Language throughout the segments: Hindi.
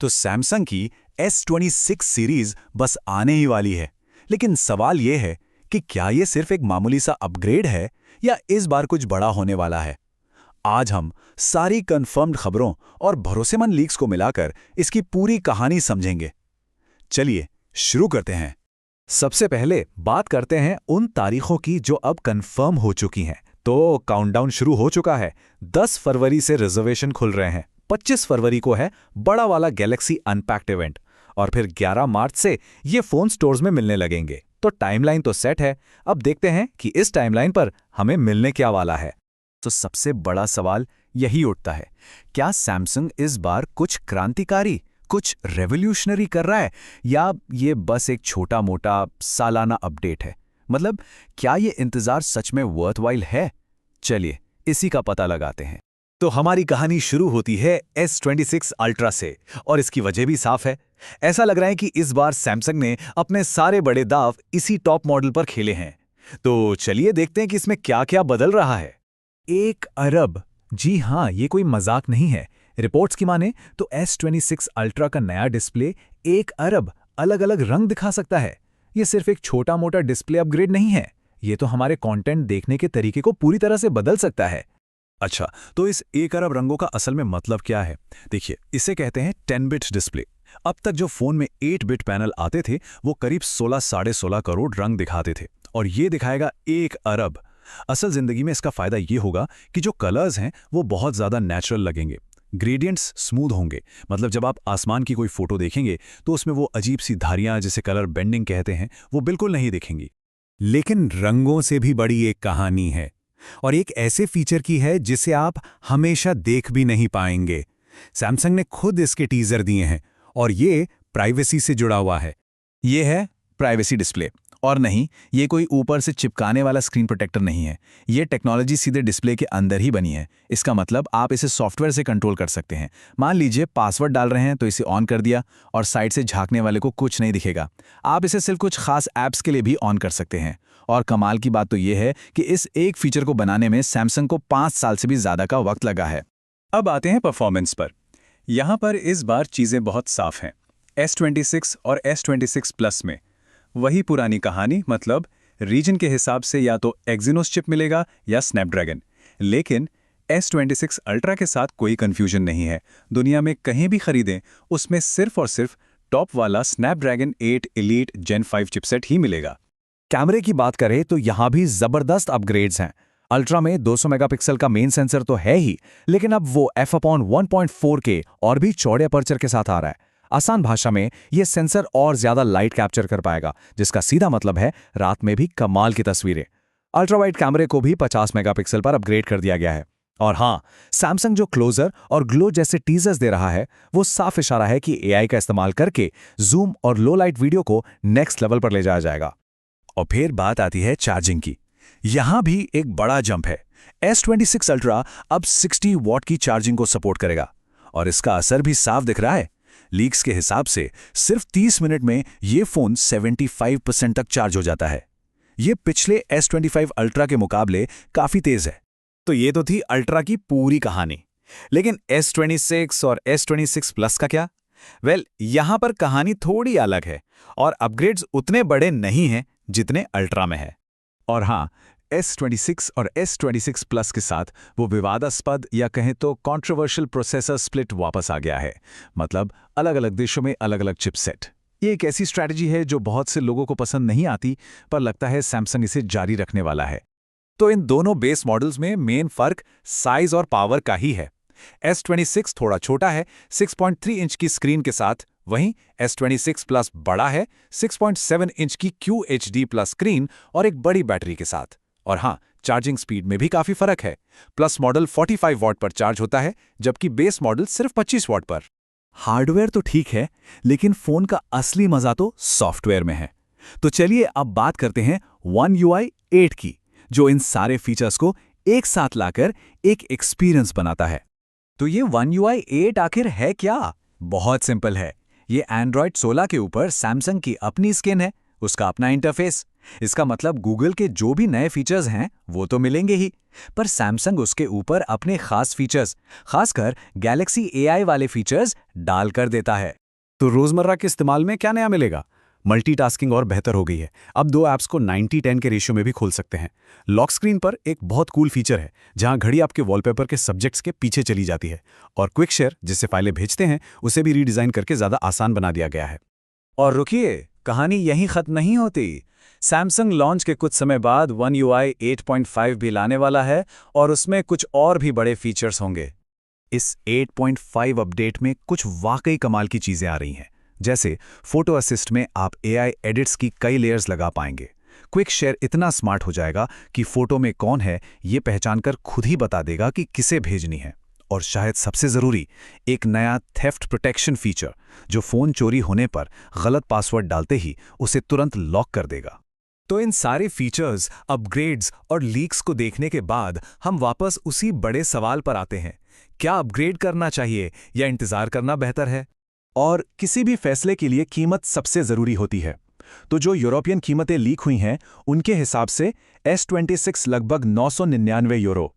तो सैमसंग की S26 सीरीज बस आने ही वाली है। लेकिन सवाल ये है कि क्या ये सिर्फ एक मामूली सा अपग्रेड है या इस बार कुछ बड़ा होने वाला है। आज हम सारी कंफर्म्ड खबरों और भरोसेमंद लीक्स को मिलाकर इसकी पूरी कहानी समझेंगे। चलिए शुरू करते हैं। सबसे पहले बात करते हैं उन तारीखों की जो अब कंफर्म हो चुकी हैं। तो काउंटडाउन शुरू हो चुका है। 10 फरवरी से रिजर्वेशन खुल रहे हैं। 25 फरवरी को है बड़ा वाला गैलेक्सी अनपैक्ड इवेंट और फिर 11 मार्च से ये फोन स्टोर्स में मिलने लगेंगे। तो टाइमलाइन तो सेट है। अब देखते हैं कि इस टाइमलाइन पर हमें मिलने क्या वाला है। तो सबसे बड़ा सवाल यही उठता है, क्या सैमसंग इस बार कुछ क्रांतिकारी, कुछ रेवोल्यूशनरी कर रहा है या ये बस एक छोटा मोटा सालाना अपडेट है? मतलब क्या ये इंतजार सच में वर्थवाइल है? चलिए इसी का पता लगाते हैं। तो हमारी कहानी शुरू होती है S26 अल्ट्रा से और इसकी वजह भी साफ है। ऐसा लग रहा है कि इस बार सैमसंग ने अपने सारे बड़े दांव इसी टॉप मॉडल पर खेले हैं। तो चलिए देखते हैं कि इसमें क्या-क्या बदल रहा है। 1 अरब, जी हाँ, ये कोई मजाक नहीं है। रिपोर्ट्स की माने तो S26 अल्ट्रा का नया डिस्प्ले 1 अरब अलग अलग रंग दिखा सकता है। ये सिर्फ एक छोटा मोटा डिस्प्ले अपग्रेड नहीं है, ये तो हमारे कंटेंट देखने के तरीके को पूरी तरह से बदल सकता है। अच्छा, तो इस 1 अरब रंगों का असल में मतलब क्या है? देखिए, इसे कहते हैं 10 बिट डिस्प्ले। अब तक जो फोन में 8 बिट पैनल आते थे वो करीब 16 साढ़े 16 करोड़ रंग दिखाते थे और ये दिखाएगा 1 अरब। असल जिंदगी में इसका फायदा ये होगा कि जो कलर्स हैं वो बहुत ज्यादा नेचुरल लगेंगे, ग्रेडियंट्स स्मूथ होंगे। मतलब जब आप आसमान की कोई फोटो देखेंगे तो उसमें वो अजीब सी धारियां जिसे कलर बेंडिंग कहते हैं वो बिल्कुल नहीं दिखेंगी। लेकिन रंगों से भी बड़ी एक कहानी है और एक ऐसे फीचर की है जिसे आप हमेशा देख भी नहीं पाएंगे। सैमसंग ने खुद इसके टीजर दिए हैं और ये प्राइवेसी से जुड़ा हुआ है। ये है प्राइवेसी डिस्प्ले और नहीं, ये कोई ऊपर से चिपकाने वाला स्क्रीन प्रोटेक्टर नहीं है। ये टेक्नोलॉजी सीधे डिस्प्ले के अंदर ही बनी है। इसका मतलब आप इसे सॉफ्टवेयर से कंट्रोल कर सकते हैं। मान लीजिए पासवर्ड डाल रहे हैं तो इसे ऑन कर दिया और साइड से झांकने वाले को कुछ नहीं दिखेगा। आप इसे सिर्फ कुछ खास ऐप्स के लिए भी ऑन कर सकते हैं। और कमाल की बात तो ये है कि इस एक फीचर को बनाने में सैमसंग को 5 साल से भी ज्यादा का वक्त लगा है। अब आते हैं परफॉर्मेंस पर। यहाँ पर इस बार चीजें बहुत साफ हैं। S26 और S26 प्लस में वही पुरानी कहानी, मतलब रीजन के हिसाब से या तो एक्सिनोस चिप मिलेगा या स्नैपड्रैगन। लेकिन S26 अल्ट्रा के साथ कोई कंफ्यूजन नहीं है। दुनिया में कहीं भी खरीदें उसमें सिर्फ और सिर्फ टॉप वाला स्नैपड्रैगन 8 एलीट जेन 5 चिपसेट ही मिलेगा। कैमरे की बात करें तो यहाँ भी जबरदस्त अपग्रेड्स हैं। अल्ट्रा में 200 मेगापिक्सल का मेन सेंसर तो है ही, लेकिन अब वो f/1.4K और भी चौड़े अपर्चर के साथ आ रहा है। आसान भाषा में ये सेंसर और ज्यादा लाइट कैप्चर कर पाएगा, जिसका सीधा मतलब है रात में भी कमाल की तस्वीरें। अल्ट्रा वाइड कैमरे को भी 50 मेगापिक्सल पर अपग्रेड कर दिया गया है। और हाँ, सैमसंग जो क्लोजर और ग्लो जैसे टीजर्स दे रहा है वो साफ इशारा है कि AI का इस्तेमाल करके जूम और लो लाइट वीडियो को नेक्स्ट लेवल पर ले जाया जाएगा। और फिर बात आती है चार्जिंग की। यहां भी एक बड़ा जंप है। S26 अल्ट्रा अब 60 वॉट की चार्जिंग को सपोर्ट करेगा और इसका असर भी साफ दिख रहा है। लीक्स के हिसाब से सिर्फ 30 मिनट में ये फोन 75% तक चार्ज हो जाता है। ये पिछले S25 अल्ट्रा के मुकाबले काफी तेज है। तो ये तो थी अल्ट्रा की पूरी कहानी। लेकिन S26 और S26 प्लस का क्या? यहां पर कहानी थोड़ी अलग है और अपग्रेड्स उतने बड़े नहीं हैं जितने अल्ट्रा में है। और हाँ, S26 और S26 प्लस के साथ वो विवादास्पद या कहें तो कंट्रोवर्शियल प्रोसेसर स्प्लिट वापस आ गया है। मतलब अलग अलग देशों में अलग अलग चिपसेट। ये एक ऐसी स्ट्रैटेजी है जो बहुत से लोगों को पसंद नहीं आती, पर लगता है सैमसंग इसे जारी रखने वाला है। तो इन दोनों बेस मॉडल्स में मेन फर्क साइज और पावर का ही है। S26 थोड़ा छोटा है 6.3 इंच की स्क्रीन के साथ, वहीं S26 प्लस बड़ा है 6.7 इंच की QHD प्लस स्क्रीन और एक बड़ी बैटरी के साथ। और हाँ, चार्जिंग स्पीड में भी काफी फर्क है। प्लस मॉडल 45 वॉट पर चार्ज होता है जबकि बेस मॉडल सिर्फ 25 वॉट पर। हार्डवेयर तो ठीक है, लेकिन फोन का असली मजा तो सॉफ्टवेयर में है। तो चलिए अब बात करते हैं One UI 8 की, जो इन सारे फीचर्स को एक साथ लाकर एक एक्सपीरियंस बनाता है। तो ये One UI 8 आखिर है क्या? बहुत सिंपल है। ये Android 16 के ऊपर सैमसंग की अपनी स्किन है। उसका अपना इंटरफेस। इसका मतलब गूगल के जो भी नए फीचर्स हैं वो तो मिलेंगे ही, पर सैमसंग उसके ऊपर अपने खास फीचर्स, खासकर गैलेक्सी एआई वाले फीचर्स डाल कर देता है। तो रोजमर्रा के इस्तेमाल में क्या नया मिलेगा? मल्टीटास्किंग और बेहतर हो गई है। अब 2 ऐप्स को 90-10 के रेशियो में भी खोल सकते हैं। लॉक स्क्रीन पर एक बहुत कूल फीचर है जहां घड़ी आपके वॉलपेपर के सब्जेक्ट्स के पीछे चली जाती है, और क्विक शेयर जिससे फाइलें भेजते हैं उसे भी रीडिजाइन करके ज़्यादा आसान बना दिया गया है। और रुकिए, कहानी यहीं खत्म नहीं होती। सैमसंग लॉन्च के कुछ समय बाद One UI 8.5 भी लाने वाला है और उसमें कुछ और भी बड़े फीचर्स होंगे। इस 8.5 अपडेट में कुछ वाकई कमाल की चीजें आ रही हैं, जैसे फोटो असिस्ट में आप एआई एडिट्स की कई लेयर्स लगा पाएंगे। क्विक शेयर इतना स्मार्ट हो जाएगा कि फोटो में कौन है ये पहचान कर खुद ही बता देगा कि किसे भेजनी है। और शायद सबसे जरूरी, एक नया थेफ्ट प्रोटेक्शन फीचर जो फोन चोरी होने पर गलत पासवर्ड डालते ही उसे तुरंत लॉक कर देगा। तो इन सारे फीचर्स, अपग्रेड्स और लीक्स को देखने के बाद हम वापस उसी बड़े सवाल पर आते हैं, क्या अपग्रेड करना चाहिए या इंतजार करना बेहतर है? और किसी भी फैसले के लिए कीमत सबसे जरूरी होती है। तो जो यूरोपियन कीमतें लीक हुई हैं उनके हिसाब से S26 लगभग 999 यूरो,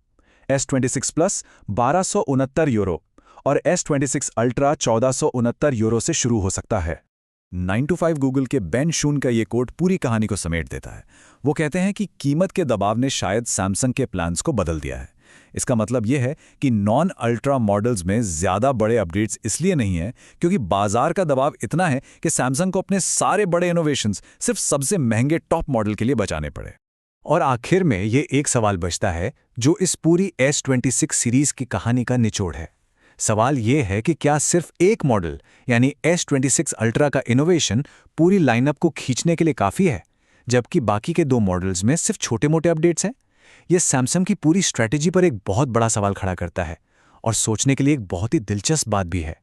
S26 प्लस 1269 यूरो और S26 अल्ट्रा 1469 यूरो से शुरू हो सकता है। 9 to 5 गूगल के बेन शून का ये कोड पूरी कहानी को समेट देता है। वो कहते हैं कि कीमत के दबाव ने शायद सैमसंग के प्लान्स को बदल दिया है। इसका मतलब यह है कि नॉन अल्ट्रा मॉडल्स में ज़्यादा बड़े अपडेट्स इसलिए नहीं हैं क्योंकि बाजार का दबाव इतना है कि सैमसंग को अपने सारे बड़े इनोवेशंस सिर्फ सबसे महंगे टॉप मॉडल के लिए बचाने पड़े। और आखिर में ये एक सवाल बचता है जो इस पूरी S26 सीरीज की कहानी का निचोड़ है। सवाल ये है कि क्या सिर्फ एक मॉडल यानी S26 अल्ट्रा का इनोवेशन पूरी लाइनअप को खींचने के लिए काफ़ी है, जबकि बाकी के 2 मॉडल्स में सिर्फ छोटे-मोटे अपडेट्स हैं? ये सैमसंग की पूरी स्ट्रैटेजी पर एक बहुत बड़ा सवाल खड़ा करता है और सोचने के लिए एक बहुत ही दिलचस्प बात भी है।